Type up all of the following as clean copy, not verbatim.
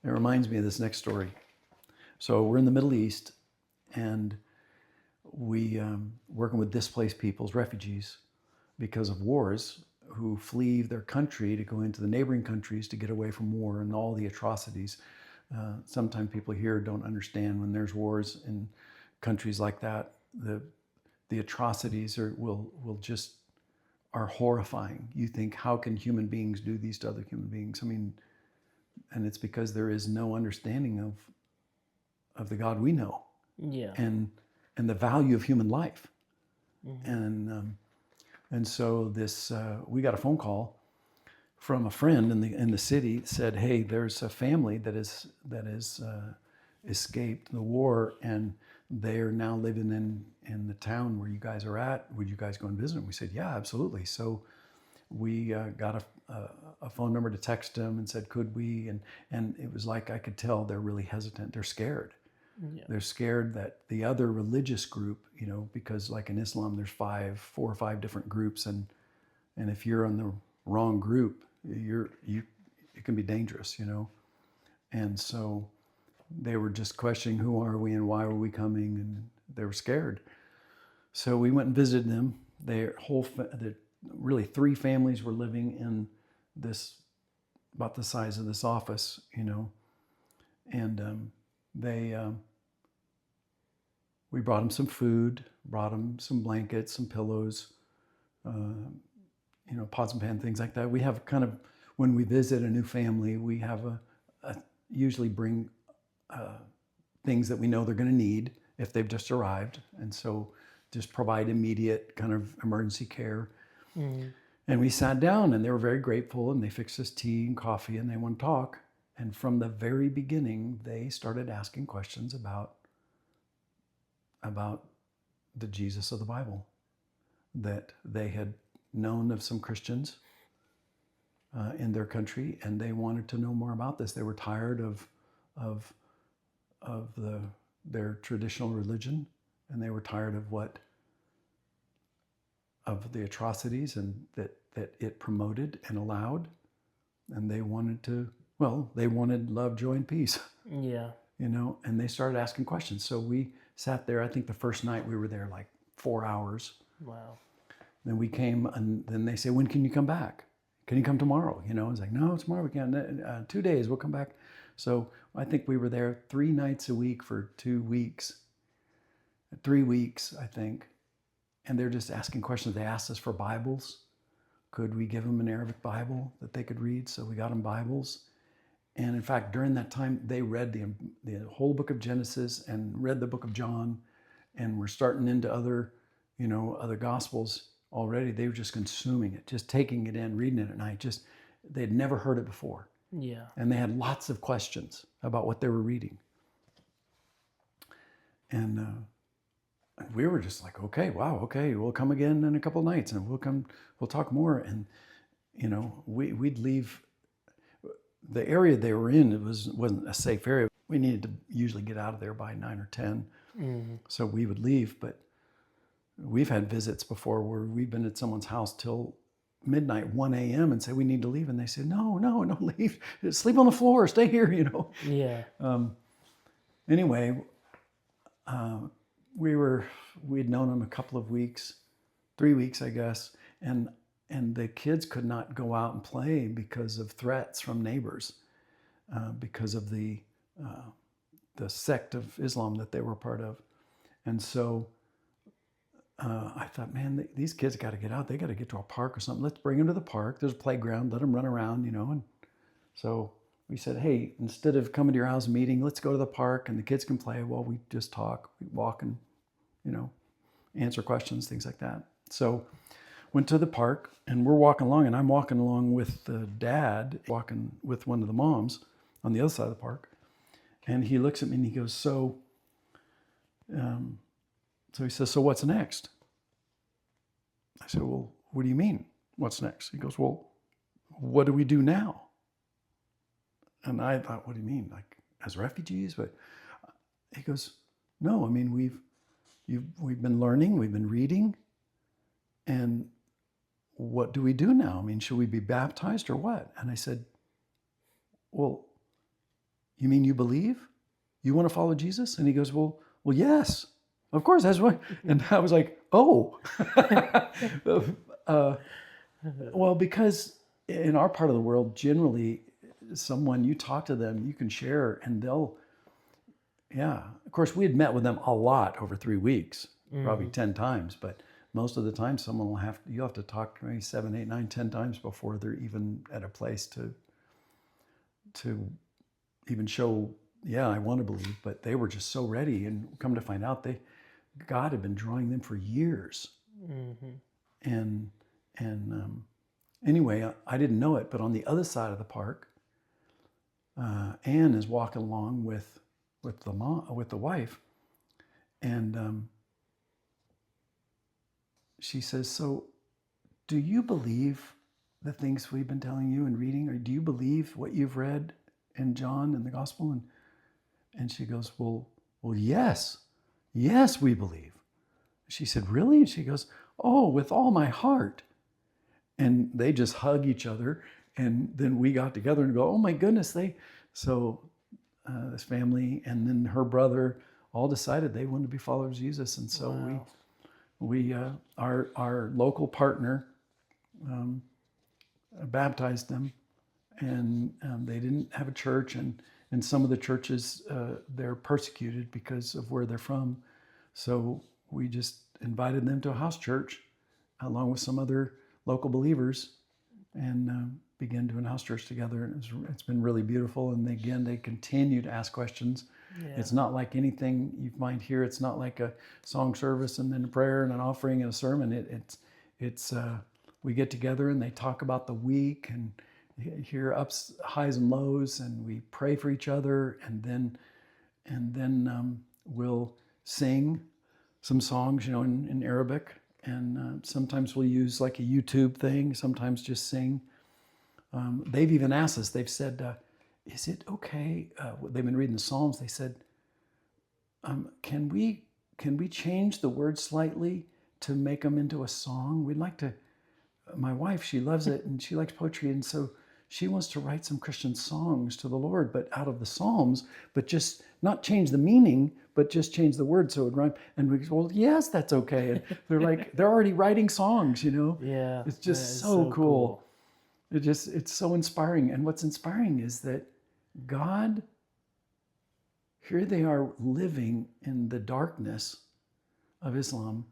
It reminds me of this next story. So we're in the Middle East, and we working with displaced peoples, refugees, because of wars, who flee their country to go into the neighboring countries to get away from war and all the atrocities. Sometimes people here don't understand when there's wars in countries like that. The atrocities will just are horrifying. You think, how can human beings do these to other human beings? I mean, and it's because there is no understanding of the God we know, Yeah. and the value of human life. And so this we got a phone call from a friend in the city that said, hey, there's a family that is escaped the war, and they're now living in the town where you guys are at. Would you guys go and visit them? We said, yeah, absolutely. So we got a phone number to text them and said, could we? And it was like I could tell they're really hesitant. They're scared. Yeah. They're scared that the other religious group, because like in Islam, there's 4 or 5 different groups, and if you're on the wrong group, it can be dangerous, And so they were just questioning, who are we and why are we coming, and they were scared. So we went and visited them. Really 3 families were living in this, about the size of this office, and we brought them some food, brought them some blankets, some pillows, pots and pans, things like that. We have kind of, when we visit a new family, we have usually bring things that we know they're going to need if they've just arrived, and so just provide immediate kind of emergency care. And we sat down, and they were very grateful, and they fixed us tea and coffee, and they want to talk. And from the very beginning, they started asking questions about the Jesus of the Bible, that they had known of some Christians in their country, and they wanted to know more about this. They were tired of their traditional religion, and they were tired of the atrocities and that it promoted and allowed, and they wanted love, joy, and peace. Yeah. And they started asking questions. So we sat there. I think the first night we were there like 4 hours. Wow. Then we came, and then they say, when can you come back? Can you come tomorrow? It's like, no, tomorrow we can't. 2 days, we'll come back. So I think we were there 3 nights a week for 2 weeks. 3 weeks, I think. And they're just asking questions. They asked us for Bibles. Could we give them an Arabic Bible that they could read? So we got them Bibles. And in fact, during that time, they read the whole book of Genesis and read the book of John, and were starting into other Gospels already. They were just consuming it, just taking it in, reading it at night. They'd never heard it before. Yeah. And they had lots of questions about what they were reading. And we were just like, okay, wow, okay, we'll come again in a couple of nights, and we'll talk more. And we'd leave. The area they were in, wasn't a safe area. We needed to usually get out of there by 9 or 10. So we would leave. But we've had visits before where we've been at someone's house till midnight, 1 a.m. and say, we need to leave. And they say, no, don't leave. Sleep on the floor, stay here, Yeah. Anyway, we'd known them a couple of weeks, 3 weeks, I guess. And the kids could not go out and play because of threats from neighbors, because of the sect of Islam that they were part of. And so I thought, man, these kids got to get out. They got to get to a park or something. Let's bring them to the park. There's a playground. Let them run around, And so we said, hey, instead of coming to your house meeting, let's go to the park and the kids can play while we just talk. We walk and, answer questions, things like that. So went to the park, and we're walking along, and I'm walking along with the dad, walking with one of the moms on the other side of the park. And he looks at me and he goes, so he says, so what's next? I said, well, what do you mean, what's next? He goes, well, what do we do now? And I thought, what do you mean, like as refugees? But he goes, no, I mean, we've been learning, we've been reading, and what do we do now? I mean, should we be baptized or what? And I said, well, you mean you believe? You want to follow Jesus? And he goes, well, yes, of course, that's what. And I was like, oh. Well, because in our part of the world, generally, someone, you talk to them, you can share, and they'll, yeah. Of course, we had met with them a lot over 3 weeks, probably 10 times, but most of the time someone you'll have to talk maybe 7, 8, 9, 10 times before they're even at a place to even show, yeah, I want to believe. But they were just so ready, and come to find out, God had been drawing them for years. And anyway, I didn't know it, but on the other side of the park, Anne is walking along with the wife, and she says, so do you believe the things we've been telling you and reading, or do you believe what you've read in John and the gospel? And she goes, well, yes, we believe. She said, really? And she goes, oh, with all my heart. And they just hug each other. And then we got together and go, oh my goodness. So this family and then her brother all decided they wanted to be followers of Jesus. And so wow. we our local partner baptized them, and they didn't have a church, and in some of the churches they're persecuted because of where they're from. So we just invited them to a house church along with some other local believers, and began doing house church together. And it's been really beautiful. And they continue to ask questions. Yeah. It's not like anything you might hear. It's not like a song service and then a prayer and an offering and a sermon. It's we get together and they talk about the week and hear ups, highs and lows, and we pray for each other, and then we'll sing some songs, in Arabic, and sometimes we'll use like a YouTube thing. Sometimes just sing. They've even asked us. They've said, "Is it okay?" They've been reading the Psalms. They said, "Can we change the words slightly to make them into a song? We'd like to." My wife, she loves it and she likes poetry, and so she wants to write some Christian songs to the Lord, but out of the Psalms, but just not change the meaning, but just change the words so it would rhyme. And we go, well, yes, that's okay. And they're like, they're already writing songs, Yeah. It's just so cool. It's so inspiring. And what's inspiring is that God, here they are living in the darkness of Islam,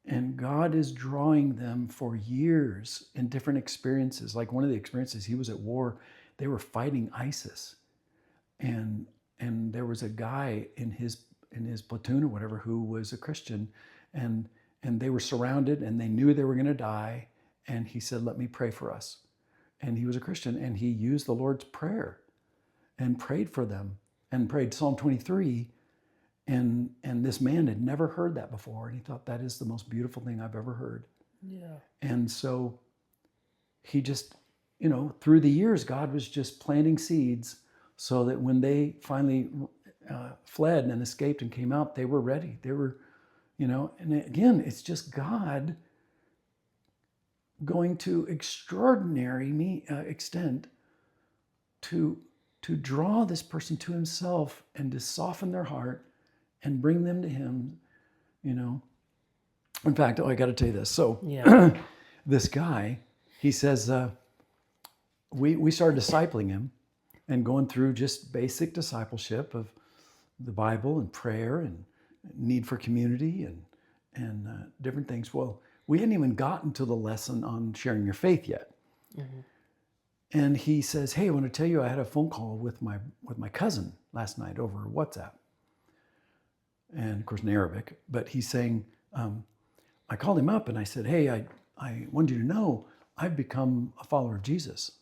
and God is drawing them for years in different experiences. Like one of the experiences, he was at war. They were fighting ISIS, and there was a guy in his platoon or whatever who was a Christian, and they were surrounded and they knew they were going to die. And he said, "Let me pray for us." And he was a Christian, and he used the Lord's Prayer and prayed for them and prayed Psalm 23. And this man had never heard that before, and he thought, that is the most beautiful thing I've ever heard. Yeah. And so he just, through the years, God was just planting seeds so that when they finally fled and escaped and came out, they were ready. They were, and again, it's just God going to extraordinary extent to draw this person to himself and to soften their heart and bring them to him, In fact, I got to tell you this. So yeah. This guy, he says, we started discipling him and going through just basic discipleship of the Bible and prayer and need for community and different things. Well, we hadn't even gotten to the lesson on sharing your faith yet. Mm-hmm. And he says, "Hey, I want to tell you, I had a phone call with my cousin last night over WhatsApp." And of course in Arabic, but he's saying, I called him up and I said, "Hey, I wanted you to know I've become a follower of Jesus.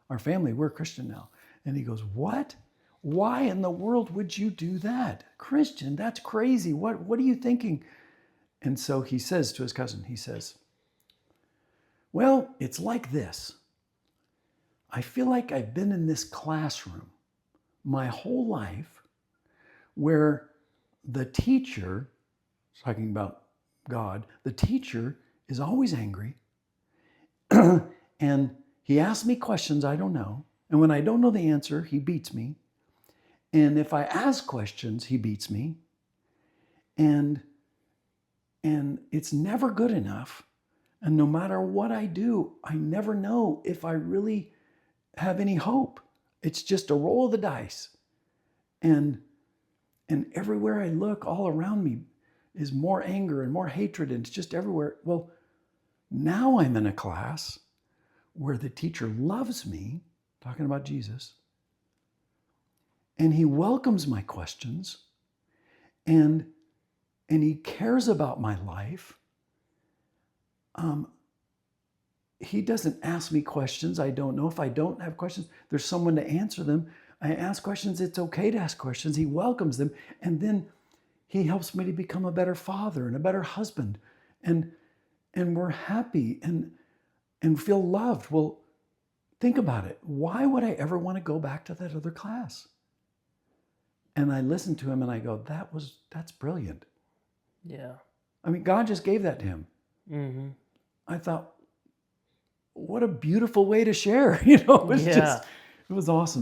Our family, we're Christian now." And he goes, "What? Why in the world would you do that? Christian, that's crazy. What are you thinking?" And so he says to his cousin, he says, "Well, it's like this. I feel like I've been in this classroom my whole life where the teacher," talking about God, "the teacher is always angry and he asks me questions I don't know. And when I don't know the answer, he beats me. And if I ask questions, he beats me. And it's never good enough. And no matter what I do, I never know if I really have any hope. It's just a roll of the dice. And everywhere I look, all around me is more anger and more hatred, and it's just everywhere. Well, now I'm in a class where the teacher loves me, talking about Jesus, and he welcomes my questions, and he cares about my life. He doesn't ask me questions I don't know. If I don't have questions, there's someone to answer them. I ask questions. It's okay to ask questions. He welcomes them. And then he helps me to become a better father and a better husband. And we're happy and feel loved. Well, think about it. Why would I ever want to go back to that other class? And I listen to him and I go, that's brilliant. Yeah. I mean, God just gave that to him. Mm-hmm. I thought, what a beautiful way to share. It was Yeah. it was awesome.